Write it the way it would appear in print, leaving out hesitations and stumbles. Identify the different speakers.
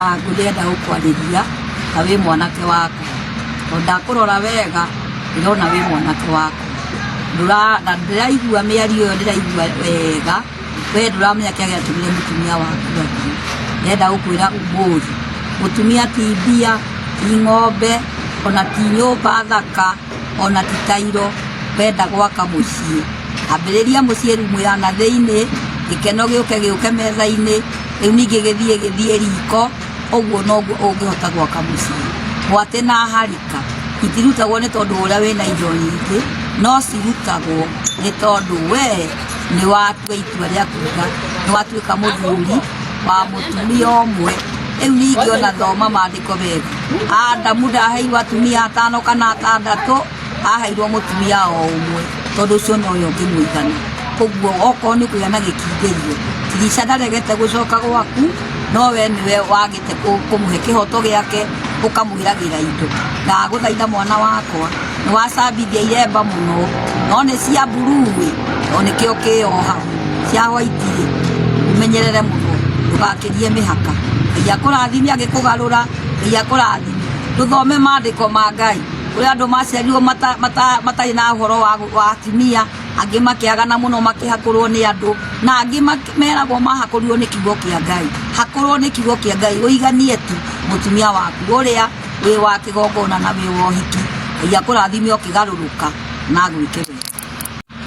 Speaker 1: Ngurenda gukwariria ta wi mwanake waku ndakurora wega ndona wi mwanake waku na ndiraigua miario iyo ndiraigua wega we nduramenya kiagia tumire mutumia waku ndenda gukwira umuthi mutumia ti mbia ti ng'ombe ona ti nyumba thaka ona ti tairo wenda gwaka mucii ambiriria mucii rumu ya na thiini gikeno giuke metha-ini riu ningi githie riko oguo noguo ungihota gwaka mucii mwate na harika itirutagwo ni tondu uria wina indo nyingi no cirutagwo ni tondu we ni watua itua ria kuga ni watuika muthuri wa mutumia umwe riu ningi ona thoma mandiko wega Adamu ndaheirwo atumia 5 kana 6 aheirwo mutumia o umwe tondu ucio no yo ngimwithana koguo oko ni kuya na gikingerio tirisha ndaregete gucoka gwaku no we niwe wagite kumuhe kihoto giake ukamuhiragira indo na guthaitha mwana wakwa ni wacambithia iremba muno no ni cia buruwe no ni kio kioha cia white umenyerere muno ndugakirie mihaka ya kurathimia agikugarura ya kurathimia tuthome mandiko ma Ngai uria andu macerirwo matari na uhoro wa atumia angi makiagana muno makihakurwo ni andu na angi meragwo mahakurirwo ni kiugo kia Ngai hakurwo ni kiugo kia Ngai uiganie tu mutumia waku uria wi wa kigongona na wi wa uhiki ya kurathimia ukigaruruka na gwike